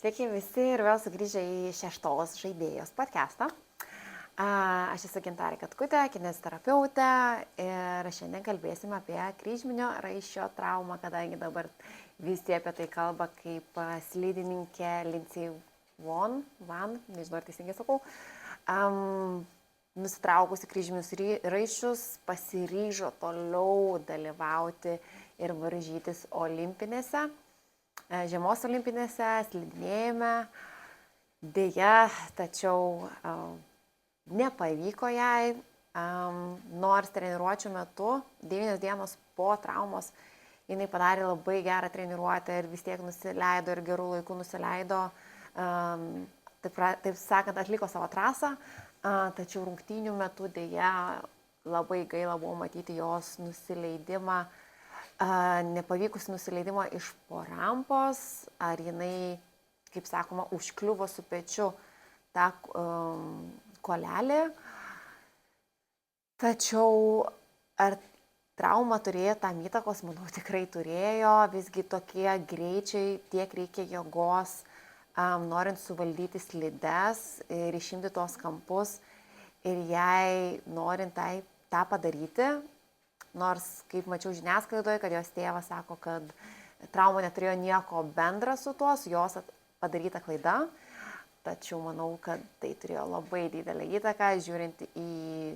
Sveiki visi ir vėl sugrįžę į šeštos žaidėjos podcastą. Aš esu Gintarė Katkutė, kineziterapeutė ir šiandien kalbėsime apie kryžminio raiščio traumą, kadangi dabar visi apie tai kalba kaip slidininkė Lindsey Van, nežinau ar teisingai sakau, nusitraukusi kryžminius raiščius, pasiryžo toliau dalyvauti ir varžytis olimpinėse. Žiemos olimpinėse, slidinėjime, dėja, tačiau nepavyko jai, nors treniruočių metu, 9 dienos po traumos, jinai padarė labai gerą treniruotę ir vis tiek nusileido ir gerų laikų nusileido, taip sakant, atliko savo trasą, tačiau rungtynių metu dėja labai gaila buvo matyti jos nusileidimą, nepavykus nusileidimą iš po rampos, ar jinai, kaip sakoma, užkliuvo su pečiu tą kolelį. Tačiau ar trauma turėjo tam įtakos, manau, tikrai turėjo, visgi tokie greičiai, tiek reikia jėgos, norint suvaldyti slides ir išimti tos kampus ir jai norint tą padaryti. Nors, kaip mačiau žiniasklaidoje, kad jos tėvas sako, kad trauma neturėjo nieko bendra su tuo, su jos padaryta klaida. Tačiau manau, kad tai turėjo labai didelę įtaką, žiūrint į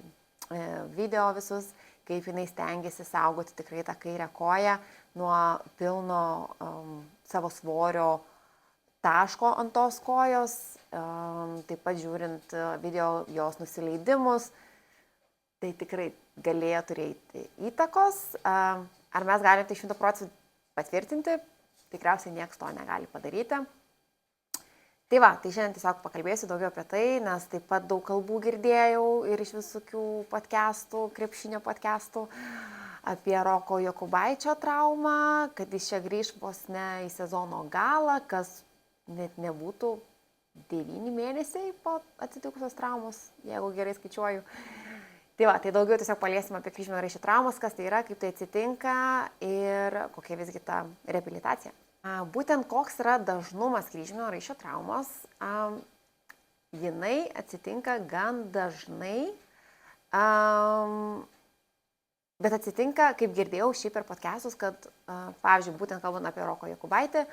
video visus, kaip jinai stengiasi saugoti tikrai tą kairę koją nuo pilno savo svorio taško ant tos kojos. Taip pat žiūrint video jos nusileidimus, tai tikrai galėjo turėti įtakos. Ar mes galime tai 100% patvirtinti? Tikriausiai niekas to negali padaryti. Tai šiandien tiesiog pakalbėsiu daugiau apie tai, nes taip pat daug kalbų girdėjau ir iš visokių podcastų, krepšinio podcastų apie Roko Jokubaičio traumą, kad jis čia grįž vos ne į sezono galą, kas net nebūtų 9 mėnesiai po atsitikusios traumos, jeigu gerai skaičiuoju. Tai daugiau tiesiog paliesim apie kryžminio raiščio traumas, kas tai yra, kaip tai atsitinka ir kokia visgi ta reabilitacija. Būtent koks yra dažnumas kryžminio raiščio traumos, jinai atsitinka gan dažnai, bet atsitinka, kaip girdėjau šiaip per podcastus, kad, pavyzdžiui, būtent kalbant apie Roko Jokubaitį,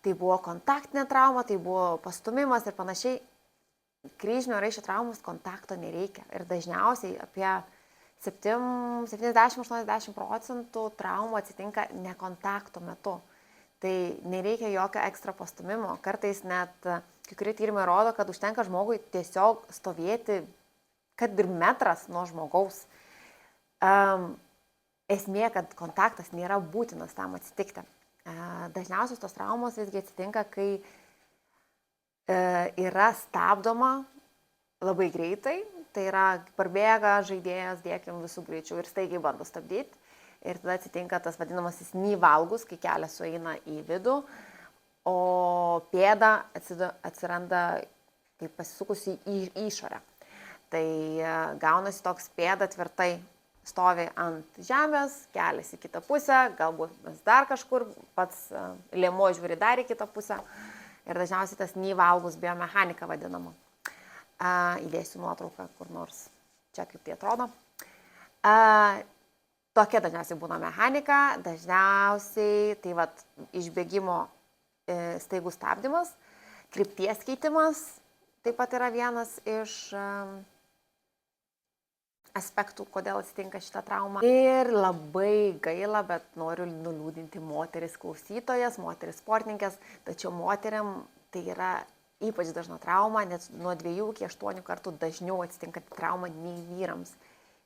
tai buvo kontaktinė trauma, tai buvo pastumimas ir panašiai. Kryžminio raiščio traumos kontakto nereikia ir dažniausiai apie 70-80% traumų atsitinka nekontakto metu. Tai nereikia jokio ekstra pastumimo. Kartais net kai kurie tyrimai rodo, kad užtenka žmogui tiesiog stovėti, kad ir metras nuo žmogaus. Esmė, kad kontaktas nėra būtinas tam atsitikti. Dažniausiai tos traumos visgi atsitinka, kai yra stabdoma labai greitai, tai yra parbėga žaidėjas, dėkim visų greičių ir staigiai bando stabdyti. Ir tada atsitinka tas vadinamasis knee valgus, kai kelias sueina į vidų, o pėda atsiranda kaip pasisukusi į išorę. Tai gaunasi toks pėda tvirtai stovi ant žemės, kelias į kitą pusę, galbūt dar kažkur, pats lėmuo žiūri dar į kitą pusę. Ir dažniausiai tas knee valgus biomechanika vadinama. Įdėsiu nuotrauką kur nors čia, kaip tai atrodo. Tokia dažniausiai būna mechanika, dažniausiai tai išbėgimo staigų stabdymas, krypties keitimas taip pat yra vienas iš aspektų, kodėl atsitinka šitą traumą. Ir labai gaila, bet noriu nuliūdinti moteris klausytojas, moteris sportininkės, tačiau moteriam tai yra ypač dažna trauma, net nuo 2 iki 8 kartų dažniau atsitinka trauma nei vyrams.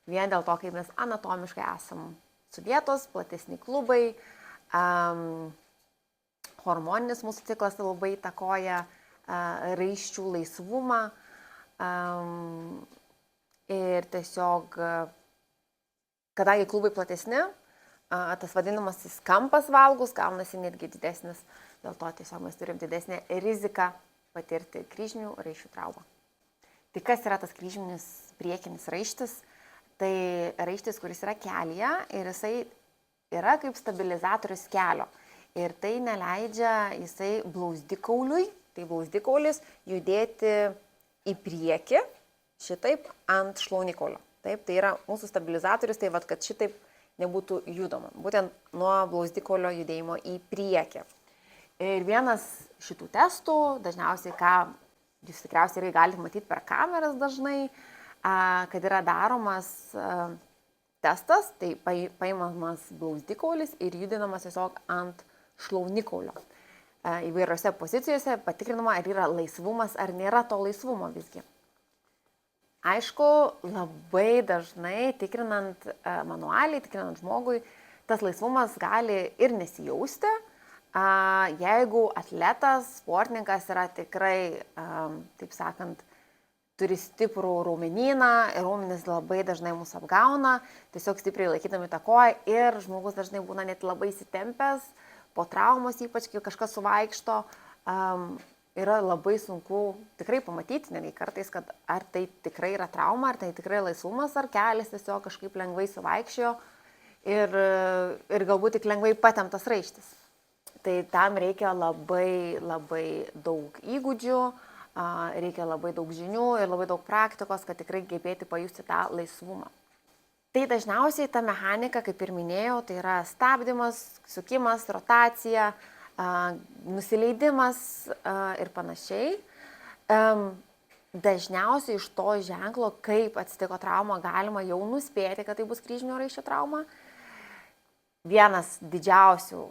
Vien dėl to, kai mes anatomiškai esam sudėtos, platesni klubai, hormoninis mūsų ciklas labai įtakoja raiščių laisvumą. Ir tiesiog, kadangi klubai platesni, tas vadinamasis kampas valgus gaunasi netgi didesnis, dėl to tiesiog mes turim didesnę riziką patirti kryžminių raiščių traumą. Tai kas yra tas kryžminis priekinis raištis? Tai raištis, kuris yra kelyje ir jisai yra kaip stabilizatorius kelio. Ir tai neleidžia jisai blauzdikauliui, tai blauzdikaulis, judėti į priekį, šitaip ant šlaunikolio. Taip, tai yra mūsų stabilizatorius, tai vad, kad šitaip nebūtų judama. Būtent nuo blauzdikolio judėjimo į priekį. Ir vienas šitų testų, dažniausiai, ką jūs tikriausiai irgi galite matyti per kameras dažnai, kad yra daromas testas, tai paimamas blauzdikaulis ir judinamas tiesiog ant šlaunikolio. Įvairiose pozicijose patikrinama, ar yra laisvumas, ar nėra to laisvumo visgi. Aišku, labai dažnai tikrinant manualiai, tikrinant žmogui, tas laisvumas gali ir nesijausti, jeigu atletas, sportininkas yra tikrai, taip sakant, turi stiprų raumenyną ir raumenis labai dažnai mus apgauna, tiesiog stipriai laikydami tą koją ir žmogus dažnai būna net labai įsitempęs, po traumos ypač, kai kažkas suvaikšto, yra labai sunku tikrai pamatyti, netgi kartais, kad ar tai tikrai yra trauma, ar tai tikrai laisvumas, ar kelias tiesiog kažkaip lengvai suvaikščiojo ir galbūt tik lengvai patemptas raištis. Tai tam reikia labai daug įgūdžių, reikia labai daug žinių ir labai daug praktikos, kad tikrai gebėti pajusti tą laisvumą. Tai dažniausiai ta mechanika, kaip ir minėjau, tai yra stabdymas, sukimas, rotacija, nusileidimas ir panašiai. Dažniausiai iš to ženklo, kaip atsitiko trauma, galima jau nuspėti, kad tai bus kryžminio raiščio trauma. Vienas didžiausių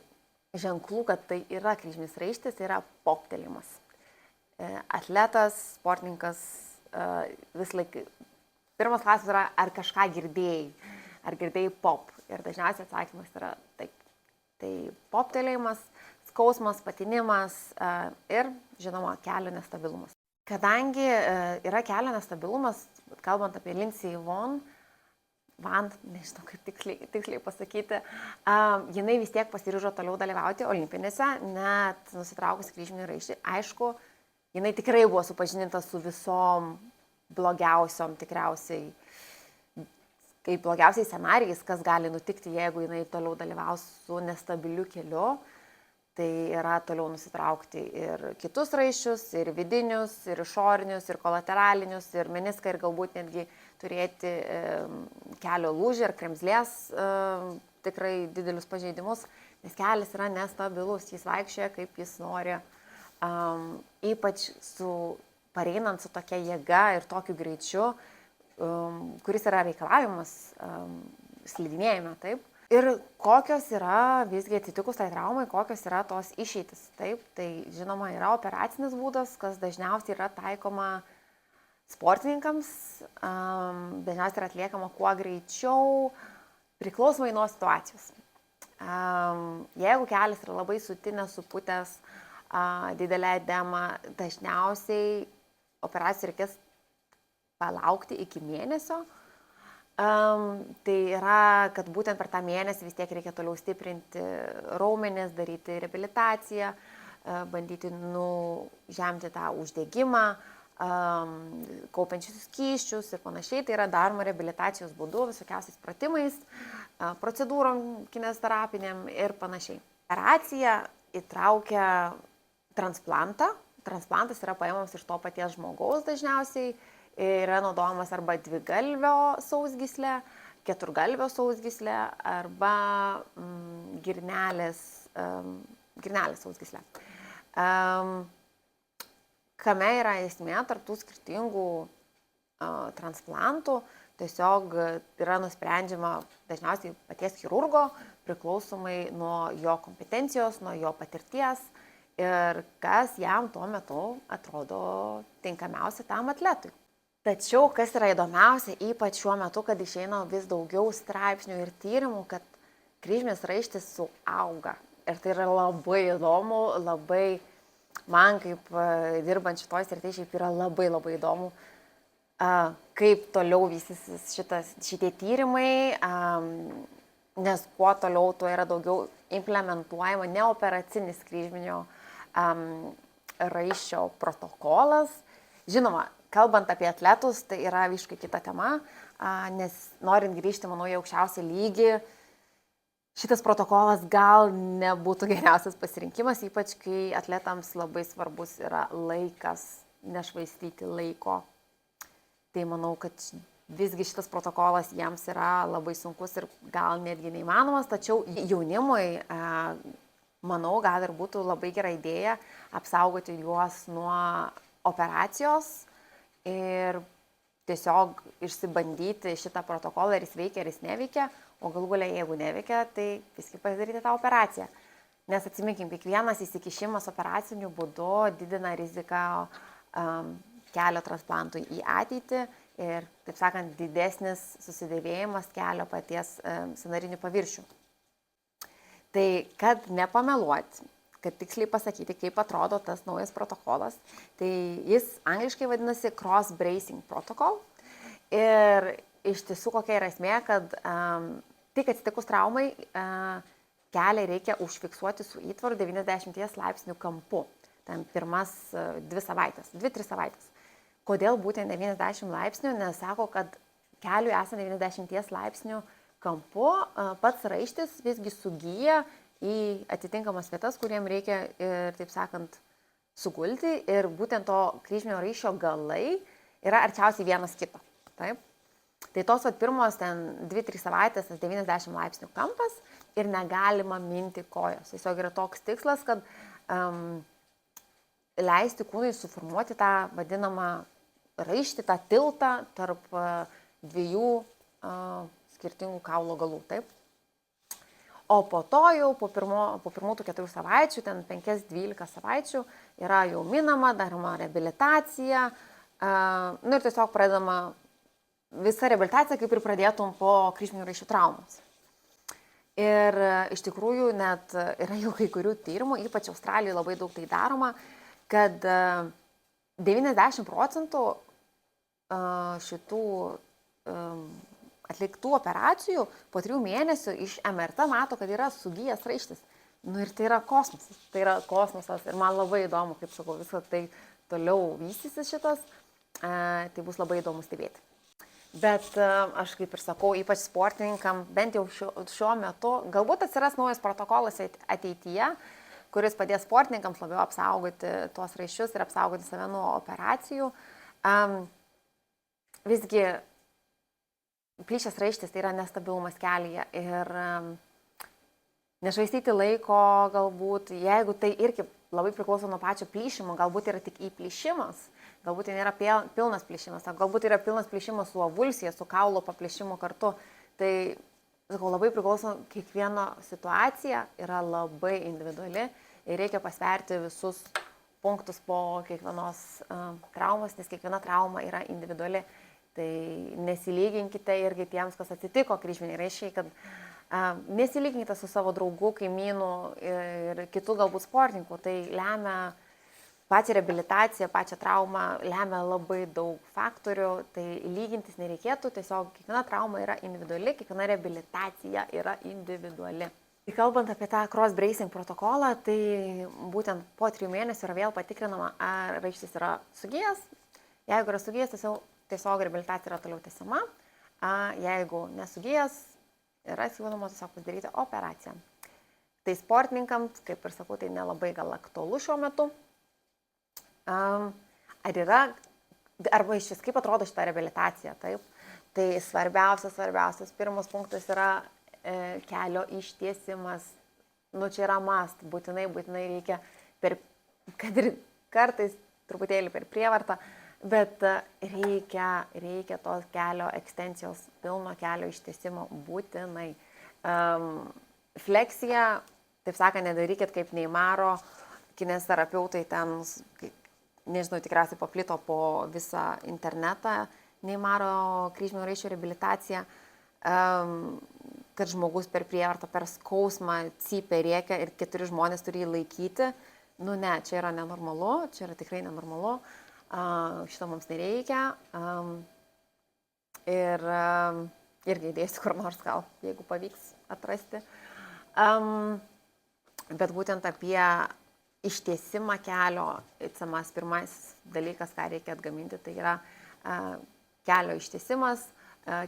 ženklų, kad tai yra kryžminis raištis, tai yra poptelėjimas. Atletas, sportininkas vis laik. Pirmas klausimas yra, ar kažką girdėjai, ar girdėjai pop. Ir dažniausiai atsakymas yra taip. Tai poptelėjimas, skausmas, patinimas ir, žinoma, kelio nestabilumas. Kadangi yra kelio nestabilumas, kalbant apie Lindsey Vonn, nežinau kaip tiksliai pasakyti, jinai vis tiek pasiryžo toliau dalyvauti olimpinėse, net nusitraukus kryžminį raištį. Aišku, jinai tikrai buvo supažindinta su visom blogiausiom tikriausiai, kaip blogiausiai scenarijais, kas gali nutikti, jeigu jinai toliau dalyvaus su nestabiliu keliu. Tai yra toliau nusitraukti ir kitus raiščius, ir vidinius, ir išorinius, ir kolateralinius, ir meniską, ir galbūt netgi turėti kelio lūžį ar kremzlės tikrai didelius pažeidimus, nes kelias yra nestabilus, jis vaikščioja kaip jis nori, ypač pareinant su tokia jėga ir tokiu greičiu, kuris yra reikalavimas slidinėjime, taip. Ir kokios yra visgi atsitikus tai traumai, kokios yra tos išeitis. Taip, tai žinoma yra operacinis būdas, kas dažniausiai yra taikoma sportininkams, dažniausiai yra atliekama kuo greičiau, priklausomai nuo situacijos. Jeigu kelias yra labai sutinęs, suputęs, didelė edema, dažniausiai operacijų reikės palaukti iki mėnesio. Tai yra, kad būtent per tą mėnesį vis tiek reikia toliau stiprinti raumenis, daryti reabilitaciją, bandyti nužemti tą uždegimą, kaupiančius skysčius ir panašiai. Tai yra daroma reabilitacijos būdu, visokiausiais pratimais, procedūrom kinesterapinėm ir panašiai. Operacija įtraukia transplantą. Transplantas yra paimamas iš to paties žmogaus dažniausiai. Yra naudojamas arba dvigalvio sausgyslė, keturgalvio sausgyslė arba girnelės sausgyslė. Kame yra esmė tarp tų skirtingų transplantų, tiesiog yra nusprendžiama dažniausiai paties chirurgo, priklausomai nuo jo kompetencijos, nuo jo patirties ir kas jam tuo metu atrodo tinkamiausia tam atletui. Tačiau, kas yra įdomiausia, ypač šiuo metu, kad išeina vis daugiau straipsnių ir tyrimų, kad kryžminis raištis suauga. Ir tai yra labai įdomu, man kaip dirbant šitoj srityje šiaip yra labai įdomu, kaip toliau vystysis šitie tyrimai, nes kuo toliau, tuo yra daugiau implementuojama neoperacinis kryžminio raiščio protokolas. Žinoma, kalbant apie atletus, tai yra visiškai kita tema, nes norint grįžti, manau, į aukščiausią lygį, šitas protokolas gal nebūtų geriausias pasirinkimas, ypač kai atletams labai svarbus yra laikas, nešvaistyti laiko. Tai manau, kad visgi šitas protokolas jiems yra labai sunkus ir gal netgi neįmanomas, tačiau jaunimui, manau, gal ir būtų labai gera idėja apsaugoti juos nuo operacijos ir tiesiog išsibandyti šitą protokolą, ar jis veikia, ar jis neveikia, o galų galia, jeigu neveikia, tai visgi padaryti tą operaciją. Nes atsiminkim, kiekvienas įsikišimas operaciniu būdu didina riziką kelio transplantui į ateitį ir, taip sakant, didesnis susidėvėjimas kelio paties sąnarinių paviršių. Tai kad nepameluoti, kad tiksliai pasakyti, kaip atrodo tas naujas protokolas, tai jis angliškai vadinasi Cross Bracing Protocol. Ir iš tiesų kokia yra esmė, kad tik atsitikus traumai kelią reikia užfiksuoti su įtvaru 90 laipsnių kampu. Ten pirmas 2-3 savaitės. Kodėl būtent 90 laipsnių? Nes sako, kad keliui esant 90 laipsnių kampu pats raištis visgi sugyja į atitinkamas vietas, kuriem reikia, ir, taip sakant, sugulti. Ir būtent to kryžminio raiščio galai yra arčiausiai vienas kito. Taip? Tai tos pirmos 2-3 savaitės, tas 90 laipsnių kampas ir negalima minti kojos. Tiesiog yra toks tikslas, kad leisti kūnui suformuoti tą vadinamą raištį, tą tiltą tarp dviejų skirtingų kaulo galų. Taip? O po to jau, po pirmų tų 4 savaičių, ten 5-12 savaičių, yra jau minama, daroma reabilitacija, ir tiesiog pradedama visa reabilitacija, kaip ir pradėtum po kryžminių raiščių traumos. Ir iš tikrųjų net yra jau kai kurių tyrimų, ypač Australijoje labai daug tai daroma, kad 90% šitų atliktų operacijų po 3 mėnesių iš MRT mato, kad yra sugijęs raištis. Ir tai yra kosmosas. Tai yra kosmosas ir man labai įdomu, kaip sakau, visą tai toliau vystysis šitas, tai bus labai įdomu stebėti. Bet aš kaip ir sakau, ypač sportininkam, bent jau šiuo metu, galbūt atsiras naujas protokolas ateityje, kuris padės sportininkams labiau apsaugoti tuos raiščius ir apsaugoti save nuo operacijų. Visgi plyšęs raištis tai yra nestabilumas kelyje ir nešvaistyti laiko galbūt, jeigu tai irgi labai priklauso nuo pačio plyšimo, galbūt yra tik įplyšimas, galbūt tai nėra pilnas plyšimas, galbūt yra pilnas plyšimas su avulsija, su kaulo paplyšimu kartu. Tai, sakau, labai priklauso, kiekviena situacija yra labai individuali ir reikia pasverti visus punktus po kiekvienos traumos, nes kiekviena trauma yra individuali. Tai nesilyginkite irgi tiems, kas atsitiko kryžminiai raiščiai, kad nesilyginkite su savo draugų, kaimynų ir kitų galbūt sportininkų. Tai lemia pačią reabilitaciją, pačią traumą, lemia labai daug faktorių. Tai lygintis nereikėtų, tiesiog kiekviena trauma yra individuali, kiekviena reabilitacija yra individuali. Tai kalbant apie tą cross bracing protokolą, tai būtent po 3 mėnesių yra vėl patikrinama, ar raištis yra sugijęs. Jeigu yra sugijęs, tiesiog reabilitacija yra toliau tęsiama. Jeigu nesugijęs, yra siūloma tiesiog padaryti operaciją. Tai sportininkams, kaip ir sakau, tai nelabai gal aktualu šiuo metu. Ar yra, arba iš vis, kaip atrodo šitą reabilitaciją, taip? Tai svarbiausias pirmas punktas yra kelio ištiesimas. Čia yra must, būtinai reikia, kad ir kartais truputėlį per prievartą, bet reikia tos kelio ekstencijos, pilno kelio ištiesimo būtinai. Fleksija, taip sakant, nedarykit kaip Neymaro, kinesterapeutai ten, nežinau, tikriausiai paplito po visą internetą Neymaro kryžminio raiščio reabilitacija, kad žmogus per prievartą, per skausmą cypia, rėkia ir 4 žmonės turi jį laikyti. Ne, čia yra nenormalu, čia yra tikrai nenormalu. Šito mums nereikia. Ir irgi įdėsiu kur nors gal, jeigu pavyks atrasti. Bet būtent apie ištiesimą kelio, pirmasis dalykas, ką reikia atgaminti, tai yra kelio ištiesimas,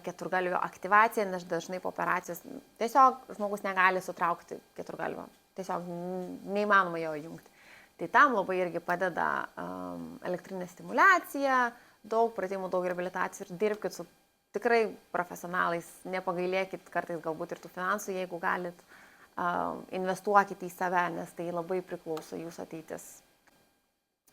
keturgalvio aktyvacija, nes dažnai po operacijos tiesiog žmogus negali sutraukti keturgalvio, tiesiog neįmanoma jo jungti. Tai tam labai irgi padeda elektrinė stimulacija, daug pratimų, daug reabilitacijų ir dirbkit su tikrai profesionalais, nepagailėkit kartais galbūt ir tų finansų, jeigu galit, investuokit į save, nes tai labai priklauso jūsų ateitis.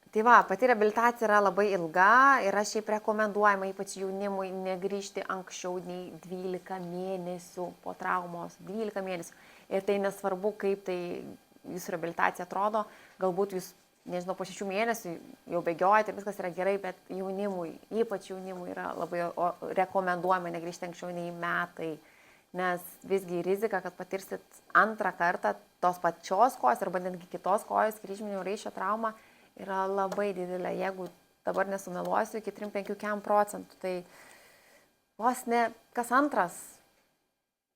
Tai va, pati reabilitacija yra labai ilga ir aš šiaip rekomenduojama, ypač jaunimui, negrįžti anksčiau nei 12 mėnesių po traumos, 12 mėnesių. Ir tai nesvarbu, kaip tai jūsų reabilitacija atrodo, galbūt jūs, nežinau, po 6 mėnesių jau bėgiojate ir viskas yra gerai, bet jaunimui, ypač jaunimui yra labai rekomenduojama negrįžti anksčiau nei metai, nes visgi rizika, kad patirsit antrą kartą tos pačios kojos arba netgi kitos kojos kryžminio raiščio traumą yra labai didelė. Jeigu dabar nesumeluosiu, iki 3-5%, tai vos ne kas antras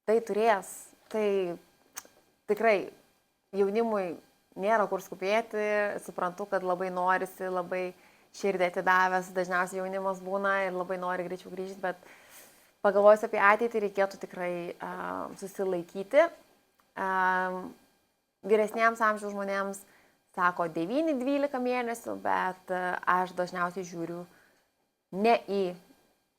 tai turės. Tai tikrai jaunimui nėra kur skubėti, suprantu, kad labai norisi, labai širdį atidavęs, dažniausiai jaunimas būna ir labai nori greičiau grįžti, bet pagalvojus apie ateitį reikėtų tikrai susilaikyti. Vyresniems amžiaus žmonėms sako 9-12 mėnesių, bet aš dažniausiai žiūriu ne į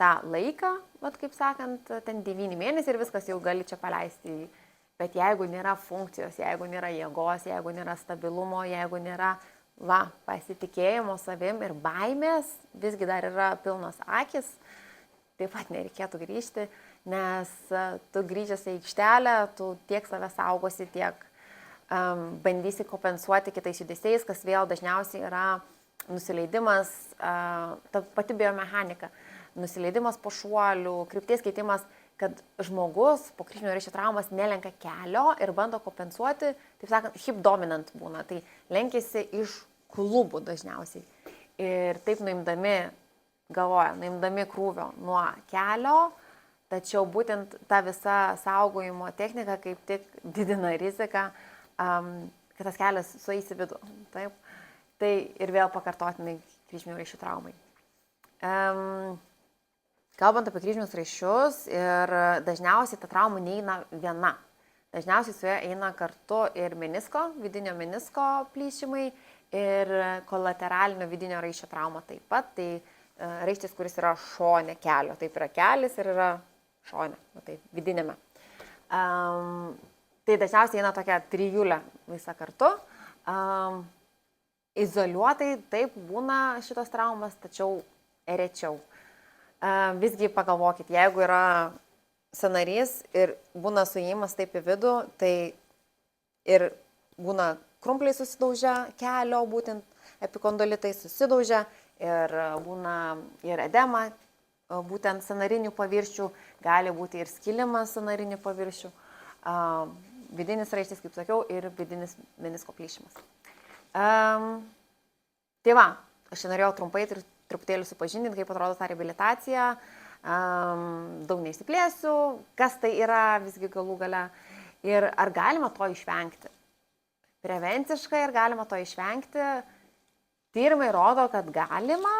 tą laiką, vat kaip sakant, ten 9 mėnesiai ir viskas jau gali čia paleisti. Bet jeigu nėra funkcijos, jeigu nėra jėgos, jeigu nėra stabilumo, jeigu nėra pasitikėjimo savim ir baimės, visgi dar yra pilnos akis, taip pat nereikėtų grįžti, nes tu grįžęs į aikštelę, tu tiek save saugosi, tiek bandysi kompensuoti kitais judesiais, kas vėl dažniausiai yra nusileidimas, ta pati biomechanika, nusileidimas po šuolių, krypties keitimas, kad žmogus po kryžminio raiščio traumas nelenka kelio ir bando kompensuoti, taip sakant, hip dominant būna, tai lenkiasi iš klubų dažniausiai. Ir taip nuimdami krūvio nuo kelio, tačiau būtent ta visa saugojimo technika kaip tik didina riziką, kad tas kelias sueis į vidų. Taip. Tai ir vėl pakartotinai kryžminio raiščių traumai. Kalbant apie kryžminius raiščius, ir dažniausiai ta trauma neina viena. Dažniausiai su ja eina kartu ir menisko, vidinio menisko plyšimai ir kolateralinio vidinio raiščio trauma taip pat. Tai raištis, kuris yra šone kelio. Taip yra kelis ir yra šone, tai vidinėme. Tai dažniausiai eina tokia trijulė visą kartu. Izoliuotai taip būna šitos traumas, tačiau rečiau. Visgi pagalvokit, jeigu yra sąnarys ir būna suėjimas taip į vidų, tai ir būna krumpliai susidaužia kelio, būtent epikondolitai susidaužia ir būna ir edema, būtent sąnarinių paviršių, gali būti ir skilimas sąnarinių paviršių. Vidinis raištis, kaip sakiau, ir vidinis menisko plyšimas. Tai va, aš norėjau trumpai ir truputėlį supažindinti, kaip atrodo ta reabilitacija. Daug neišsiplėsiu, kas tai yra visgi galų gale ir ar galima to išvengti. Prevenciškai ar galima to išvengti. Tyrimai rodo, kad galima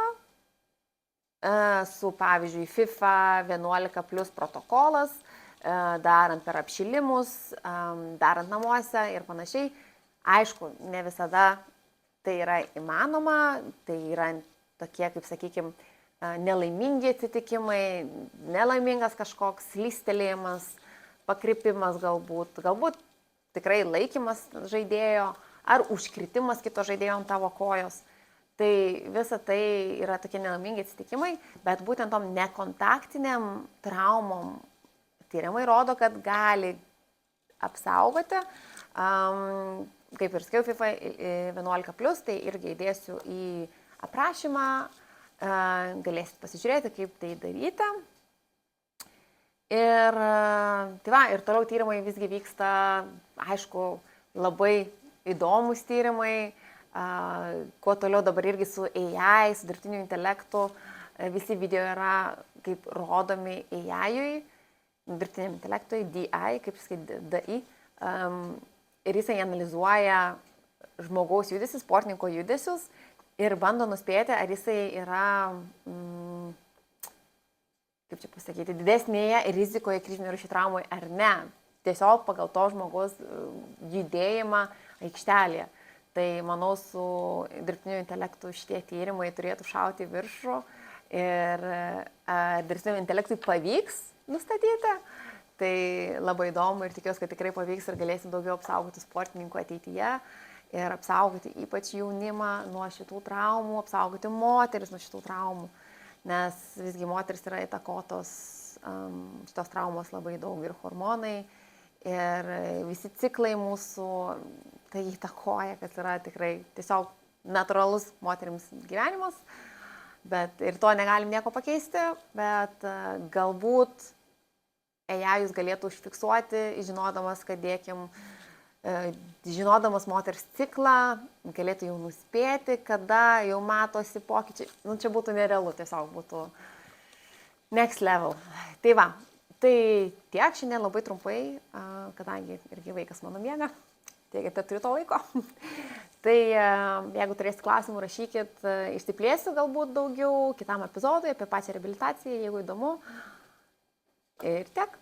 su, pavyzdžiui, FIFA 11+ protokolas, darant per apšilimus, darant namuose ir panašiai. Aišku, ne visada tai yra įmanoma, tai yra tokie, kaip sakykime, nelaimingi atsitikimai, nelaimingas kažkoks slystelėjimas, pakrypimas galbūt tikrai laikymas žaidėjo ar užkritimas kito žaidėjo ant tavo kojos. Tai visa tai yra tokie nelaimingi atsitikimai, bet būtent tom nekontaktiniam traumom tyrimai rodo, kad gali apsaugoti. Kaip ir sakiau, FIFA 11+, tai irgi įdėsiu į aprašymą, galėsit pasižiūrėti, kaip tai daryti. Ir, tai va, ir toliau tyrimai visgi vyksta, aišku, labai įdomus tyrimai, kuo toliau dabar irgi su AI, su dirbtiniu intelektu, visi video yra kaip rodomi AI-ui, dirbtiniam intelektui, DI, kaip sakyti, DI, ir jisai analizuoja žmogaus judesius, sportininko judesius ir bando nuspėti, ar jisai yra, kaip čia pasakyti, didesnėje rizikoje kritinių rūšių traumoje ar ne. Tiesiog pagal to žmogaus judėjimą aikštelėje. Tai manau, su dirbtiniu intelektu šitie tyrimai turėtų šauti viršų ir dirbtiniam intelektui pavyks nustatyti. Tai labai įdomu ir tikiuosi, kad tikrai pavyks ir galėsim daugiau apsaugoti sportininkų ateityje ir apsaugoti ypač jaunimą nuo šitų traumų, apsaugoti moteris nuo šitų traumų, nes visgi moteris yra įtakotos šitos traumos labai daug ir hormonai, ir visi ciklai mūsų tai įtakoja, kas yra tikrai tiesiog natūralus moterims gyvenimas, bet ir to negalim nieko pakeisti, bet galbūt AI jūs galėtų užfiksuoti, žinodamas, kad žinodamas moters ciklą, galėtų jau nuspėti, kada jau matosi pokyčiai. Nu, čia būtų nerealu, tiesiog būtų next level. Tai va, tai tiek šiandien labai trumpai, kadangi irgi vaikas mano miega, tiek apie turiu to laiko. Tai jeigu turėsite klausimų, rašykit, išsiplėsiu galbūt daugiau kitam epizodui apie pačią reabilitaciją, jeigu įdomu. Ir tiek.